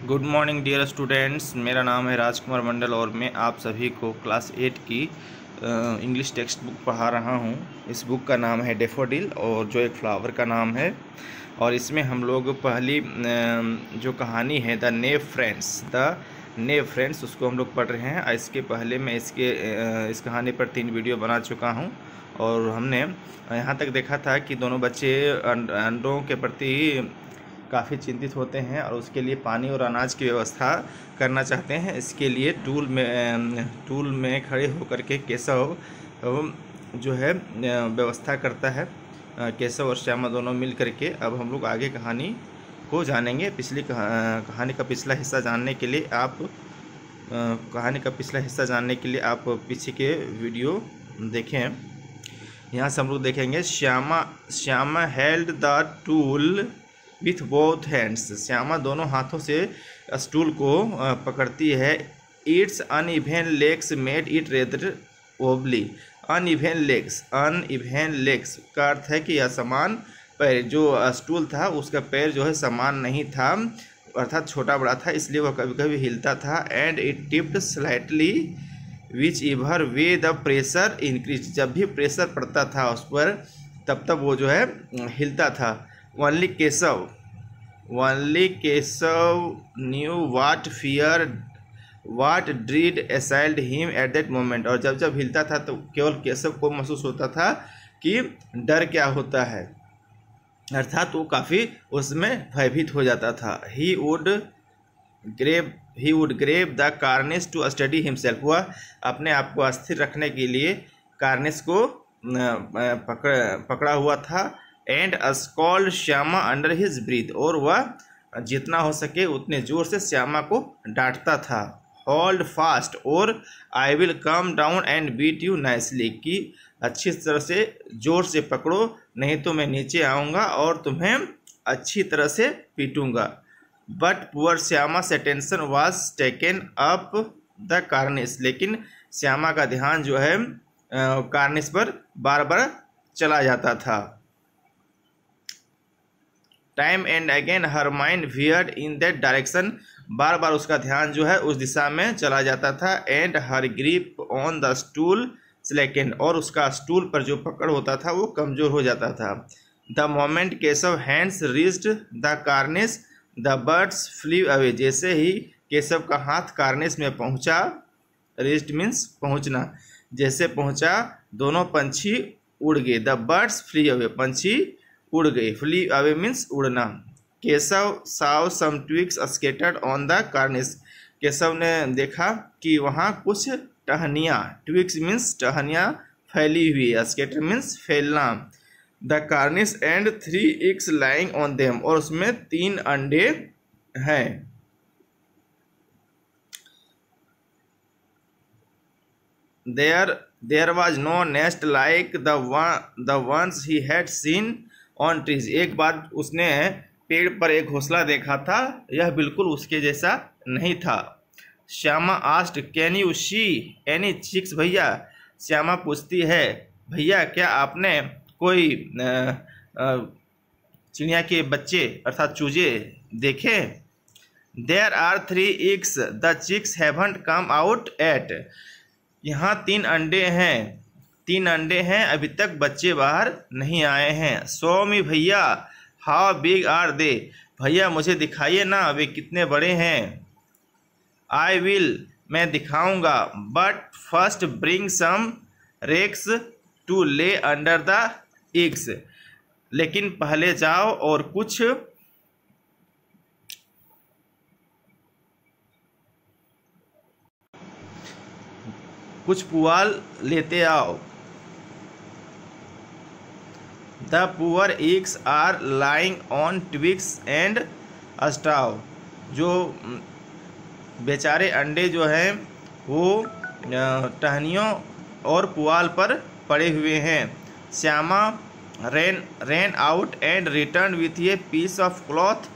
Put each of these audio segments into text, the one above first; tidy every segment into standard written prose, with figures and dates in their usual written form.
Good morning dear students. मेरा नाम है राजकुमार मंडल और मैं आप सभी को क्लास 8 की इंग्लिश टेक्स्ट बुक पढ़ा रहा हूं। इस बुक का नाम है डैफोडिल और जो एक फ्लावर का नाम है। और इसमें हम लोग पहली जो कहानी है द नेव फ्रेंड्स उसको हम लोग पढ़ रहे हैं। इसके पहले मैं इस कहानी पर 3 वीडियो बना चुका हूं और हमने यहाँ तक देखा था कि दोनों बच्चे अंडों के प्रति काफ़ी चिंतित होते हैं और उसके लिए पानी और अनाज की व्यवस्था करना चाहते हैं। इसके लिए टूल में खड़े होकर के केशव जो है व्यवस्था करता है। केशव और श्यामा दोनों मिल करके। अब हम लोग आगे कहानी को जानेंगे। कहानी का पिछला हिस्सा जानने के लिए आप पीछे के वीडियो देखें। यहाँ से हम लोग देखेंगे Shyama held the tool with both hands. Shyama दोनों हाथों से स्टूल को पकड़ती है। It's uneven legs made it rather wobbly. Uneven legs का अर्थ है कि असमान पैर। जो स्टूल था उसका पैर जो है समान नहीं था, अर्थात छोटा बड़ा था, इसलिए वह कभी कभी हिलता था। And it tipped slightly which ever way the pressure increase. जब भी प्रेशर पड़ता था उस पर तब वो जो है हिलता था। Only Keshav knew what dread assailed him at that moment। और जब हिलता था तो केवल केशव को महसूस होता था कि डर क्या होता है, अर्थात वो काफ़ी उसमें भयभीत हो जाता था। He would grab the Cornish to steady himself। वह अपने आप को अस्थिर रखने के लिए कार्निस को पकड़ा हुआ था। And scold Shyama under his breath. और वह जितना हो सके उतने जोर से श्यामा को डांटता था। होल्ड फास्ट और I will come down and beat you nicely. कि अच्छी तरह से जोर से पकड़ो, नहीं तो मैं नीचे आऊँगा और तुम्हें अच्छी तरह से पीटूँगा। बट पुअर श्यामा से tension was taken up the Cornish. लेकिन श्यामा का ध्यान जो है कार्निस पर बार बार चला जाता था। Time and again her mind veered in that direction. बार बार उसका ध्यान जो है उस दिशा में चला जाता था। And her grip on the stool slackened. और उसका स्टूल पर जो पकड़ होता था वो कमज़ोर हो जाता था। The moment Keshav hands reached the cornice the birds flee away. जैसे ही केशव का हाथ कार्निस में पहुंचा, रीच्ड मीन्स पहुंचना, जैसे पहुंचा दोनों पंछी उड़ गए। द बर्ड्स फ्ली अवे, पंछी उड़ गए। फ्ली अवे मीन्स उड़ना। Keshav saw some twigs scattered on the cornice. Keshav ने देखा कि वहाँ कुछ टहनियाँ, ट्विग्स मीन्स टहनियाँ फैली हुई, स्केटर मीन्स फैलना। The Cornish and 3 eggs lying on them. और उसमें 3 अंडे हैं। There was no nest like the ones he had seen on trees. एक बार उसने पेड़ पर एक घोंसला देखा था, यह बिल्कुल उसके जैसा नहीं था। Shyama asked can you see any chicks भैया। श्यामा पूछती है, भैया क्या आपने कोई चिड़िया के बच्चे अर्थात चूजे देखे। There are 3 eggs the chicks haven't come out yet. यहाँ 3 अंडे हैं, 3 अंडे हैं, अभी तक बच्चे बाहर नहीं आए हैं। सो मी भैया हाउ बिग आर दे। भैया मुझे दिखाइए ना वे कितने बड़े हैं। आई विल, मैं दिखाऊंगा। But first bring some rags to lay under the eggs. लेकिन पहले जाओ और कुछ पुआल लेते आओ। The poor eggs are lying on twigs and straw. जो बेचारे अंडे जो हैं वो टहनियों और पुआल पर पड़े हुए हैं। Shyama ran out and return with a piece of cloth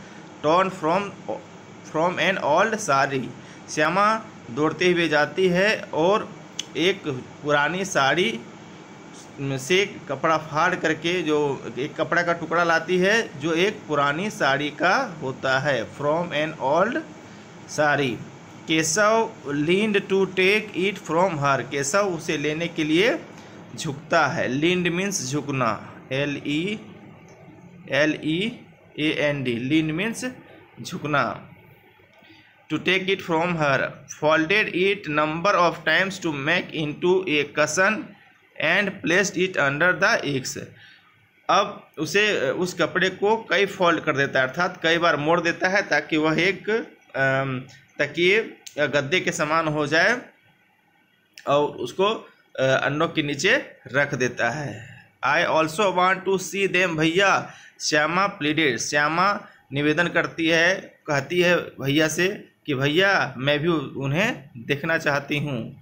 torn from an old sari. Shyama दौड़ते हुए जाती है और एक पुरानी साड़ी से कपड़ा फाड़ करके जो एक कपड़ा का टुकड़ा लाती है जो एक पुरानी साड़ी का होता है। From an old sari. Keshav leaned to take it from her, Keshav उसे लेने के लिए झुकता है। लीन्ड मीन्स झुकना, LEAND, लीन्ड मीन्स झुकना। To take it from her, folded it number of times to make into a cushion and placed it under the eggs. अब उसे उस कपड़े को कई फोल्ड कर देता है, अर्थात कई बार मोड़ देता है ताकि वह एक तकिए या गद्दे के समान हो जाए और उसको अंडों के नीचे रख देता है। I also want to see them भैया, श्यामा प्लीडेड, श्यामा निवेदन करती है, कहती है भैया से कि भैया मैं भी उन्हें देखना चाहती हूँ।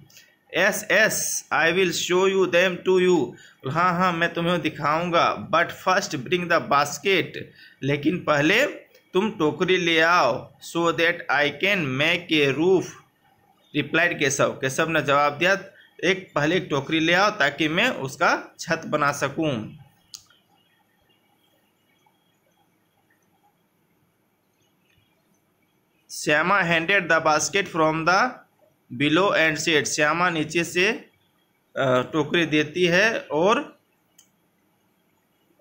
Yes I will show you them to you, हाँ हाँ मैं तुम्हें दिखाऊंगा। But first bring the basket, लेकिन पहले तुम टोकरी ले आओ। So that I can make a roof, replied Keshav, Keshav ने जवाब दिया पहले एक टोकरी ले आओ ताकि मैं उसका छत बना सकूं। Shyama handed the basket from the below and said, Shyama नीचे से टोकरी देती है और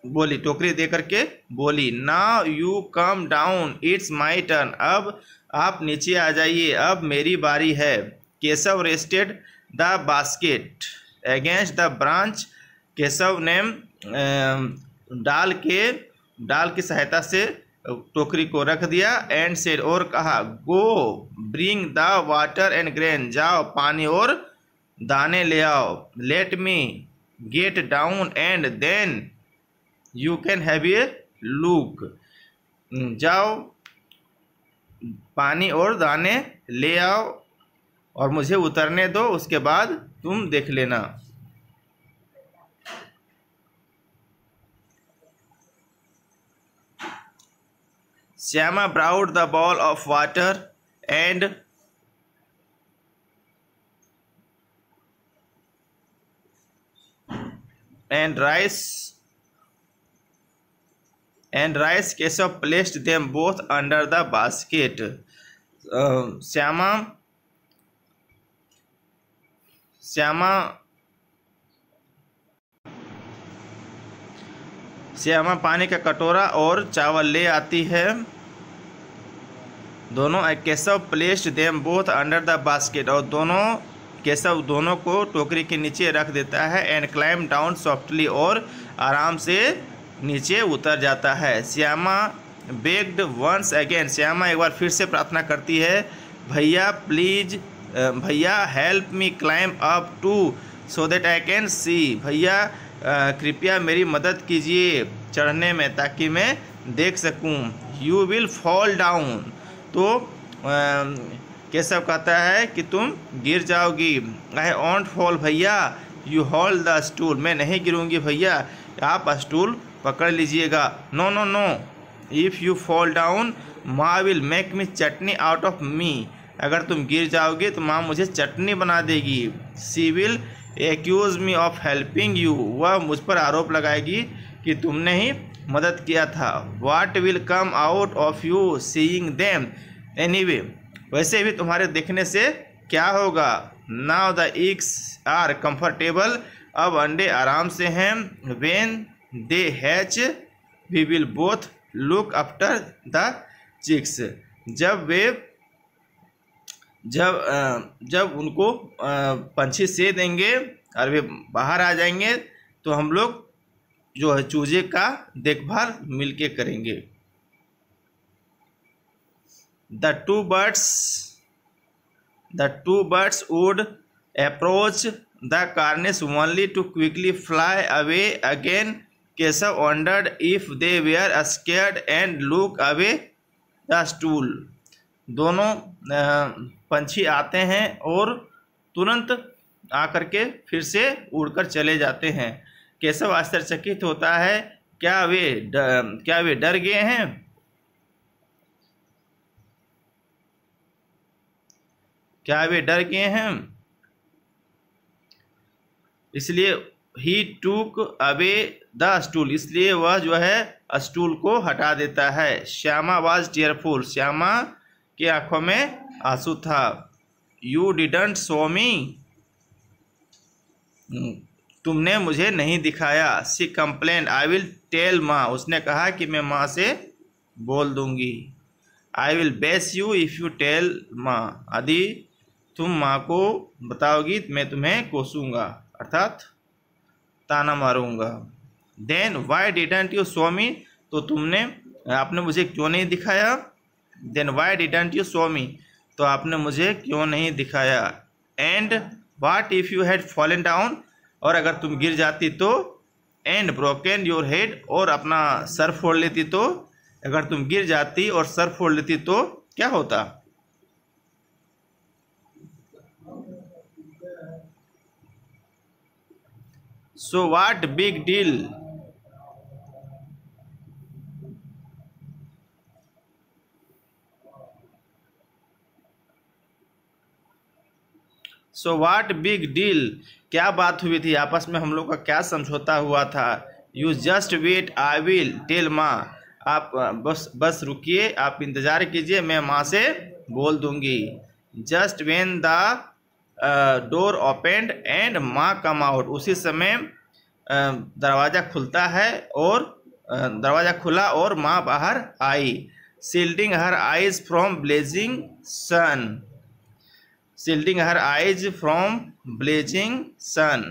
बोली, टोकरी दे करके बोली, now you come down it's my turn, अब आप नीचे आ जाइए, अब मेरी बारी है। Keshav rested the basket against the branch, Keshav ने डाल की सहायता से टोकरी को रख दिया। एंड सेड, और कहा, go bring the water and grain, जाओ पानी और दाने ले आओ। Let me get down and then you can have a look, जाओ पानी और दाने ले आओ और मुझे उतरने दो, उसके बाद तुम देख लेना। Shyama brought the bowl of water and rice Keshav placed them both under the basket. Shyama पानी का कटोरा और चावल ले आती है। दोनों Keshav placed them both under the basket, और केशव दोनों को टोकरी के नीचे रख देता है। एंड क्लाइम डाउन सॉफ्टली, और आराम से नीचे उतर जाता है। Shyama begged once again, Shyama एक बार फिर से प्रार्थना करती है, भैया प्लीज, भैया help me climb up to so that I can see, भैया कृपया मेरी मदद कीजिए चढ़ने में ताकि मैं देख सकूं। यू विल फॉल डाउन, तो केशव कहता है कि तुम गिर जाओगी। आई वॉन्ट फॉल भैया, यू होल्ड द स्टूल, मैं नहीं गिरूंगी भैया, आप स्टूल पकड़ लीजिएगा। No no no, if you fall down माँ will make me chutney out of me, अगर तुम गिर जाओगे तो माँ मुझे चटनी बना देगी। She will accuse me of helping you, वह मुझ पर आरोप लगाएगी कि तुमने ही मदद किया था। What will come out of you seeing them anyway, वैसे भी तुम्हारे देखने से क्या होगा। Now the eggs are comfortable, अब अंडे आराम से हैं। When they hatch we will both look after the chicks, जब उनको पंछी से देंगे और वे बाहर आ जाएंगे तो हम लोग जो है चूजे का देखभाल मिलके करेंगे। The two birds would approach the cornice only to quickly fly away again. Keshav wondered if they were scared and looked away the stool. दोनों पंछी आते हैं और तुरंत आकर के फिर से उड़कर चले जाते हैं। केशव आश्चर्यचकित होता है, क्या वे डर गए हैं? क्या वे डर गए हैं? इसलिए ही टूक अवे द स्टूल, इसलिए वह जो है स्टूल को हटा देता है। श्यामा वाज टीयरफुल, श्यामा की आंखों में आंसू था। यू डिडंट शो मी, तुमने मुझे नहीं दिखाया। She complain, I will tell माँ, उसने कहा कि मैं माँ से बोल दूंगी। I will bash you if you tell माँ, यदि तुम माँ को बताओगी मैं तुम्हें कोसूंगा, अर्थात ताना मारूंगा। Then why didn't you show me, तो आपने मुझे क्यों नहीं दिखाया। Then why didn't you show me, तो आपने मुझे क्यों नहीं दिखाया। And what if you had fallen down, और अगर तुम गिर जाती तो। एंड ब्रोकन योर हेड, और अपना सर फोड़ लेती तो। अगर तुम गिर जाती और सर फोड़ लेती तो क्या होता। So what big deal, so what big deal, क्या बात हुई थी, आपस में हम लोग का क्या समझौता हुआ था। You just wait, I will tell माँ, आप बस रुकिए, आप इंतज़ार कीजिए, मैं माँ से बोल दूंगी। Just when the door opened and माँ कम आउट, उसी समय दरवाज़ा खुलता है और दरवाज़ा खुला और माँ बाहर आई। Shielding her eyes from blazing sun, shielding her eyes from blazing sun,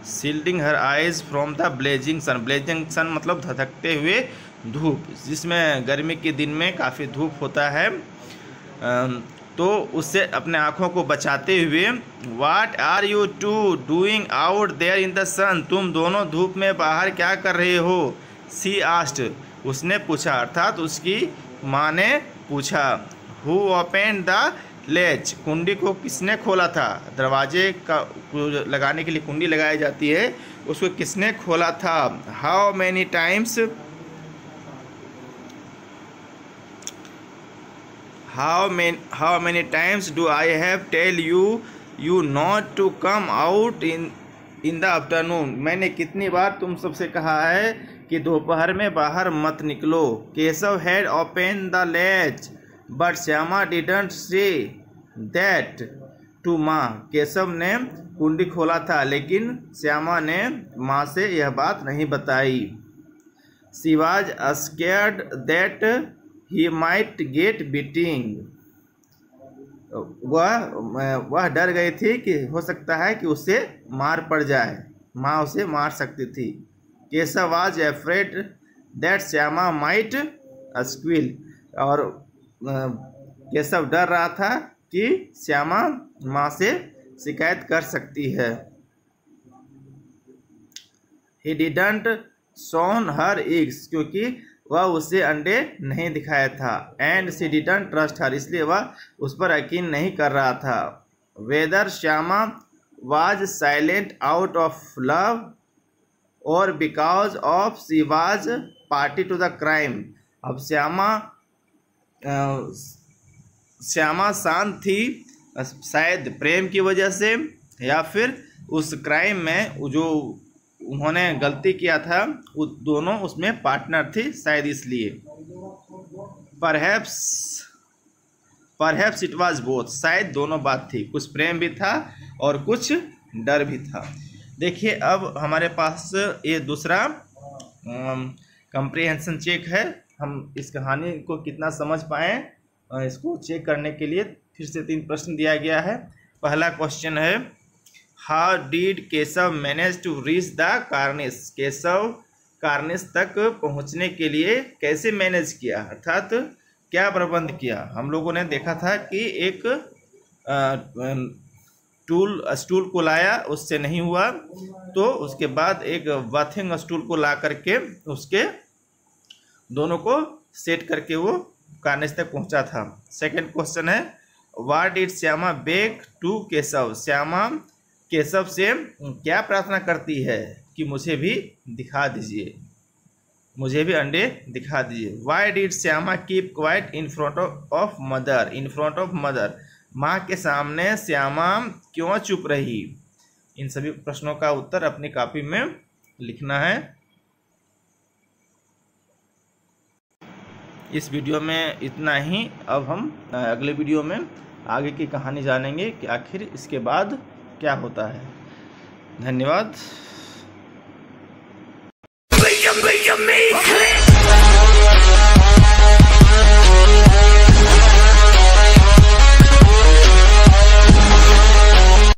shielding her eyes from the blazing sun, blazing sun मतलब धधकते हुए धूप, जिसमें गर्मी के दिन में काफ़ी धूप होता है, तो उससे अपने आँखों को बचाते हुए। What are you two doing out there in the sun, तुम दोनों धूप में बाहर क्या कर रहे हो। She asked, उसने पूछा, अर्थात उसकी माँ ने पूछा। Who opened the latch, कुंडी को किसने खोला था। दरवाजे का लगाने के लिए कुंडी लगाई जाती है, उसको किसने खोला था। How many times, how many times do I have tell you not to come out in the afternoon, मैंने कितनी बार तुम सबसे कहा है कि दोपहर में बाहर मत निकलो। Keshav had open the latch but Shyama didn't say that to Maa, Keshav ने कुंडी खोला था लेकिन श्यामा ने माँ से यह बात नहीं बताई। She was scared that he might get beating, वह डर गई थी कि हो सकता है कि उसे मार पड़ जाए, माँ उसे मार सकती थी। Keshav was afraid that Shyama might squill, और केशव डर रहा था कि श्यामा माँ से शिकायत कर सकती है। He didn't shown her eggs, क्योंकि वह उसे अंडे नहीं दिखाया था। And she didn't trust her, इसलिए वह उस पर यकीन नहीं कर रहा था। Whether Shyama was silent out of love और because of she was party to the crime, अब श्यामा शांत थी शायद प्रेम की वजह से, या फिर उस क्राइम में जो उन्होंने गलती किया था वो दोनों उसमें पार्टनर थी शायद इसलिए। परहैप्स इट वाज बोथ, शायद दोनों बात थी, कुछ प्रेम भी था और कुछ डर भी था। देखिए अब हमारे पास ये दूसरा कंप्रीहेंशन चेक है, हम इस कहानी को कितना समझ पाए इसको चेक करने के लिए फिर से 3 प्रश्न दिया गया है। पहला क्वेश्चन है, how did Keshav manage to reach the cornice, Keshav cornice तक पहुंचने के लिए कैसे मैनेज किया, अर्थात क्या प्रबंध किया। हम लोगों ने देखा था कि एक स्टूल को लाया, उससे नहीं हुआ तो उसके बाद एक बाथिंग स्टूल को ला करके उसके दोनों को सेट करके वो कार्निश तक पहुंचा था। सेकंड क्वेश्चन है, what did Shyama beg to Keshav, Shyama Keshav से क्या प्रार्थना करती है कि मुझे भी दिखा दीजिए, मुझे भी अंडे दिखा दीजिए। Why did Shyama keep quiet in front of mother, in front of mother, माँ के सामने श्यामा क्यों चुप रही। इन सभी प्रश्नों का उत्तर अपनी कॉपी में लिखना है। इस वीडियो में इतना ही। अब हम अगले वीडियो में आगे की कहानी जानेंगे कि आखिर इसके बाद क्या होता है। धन्यवाद।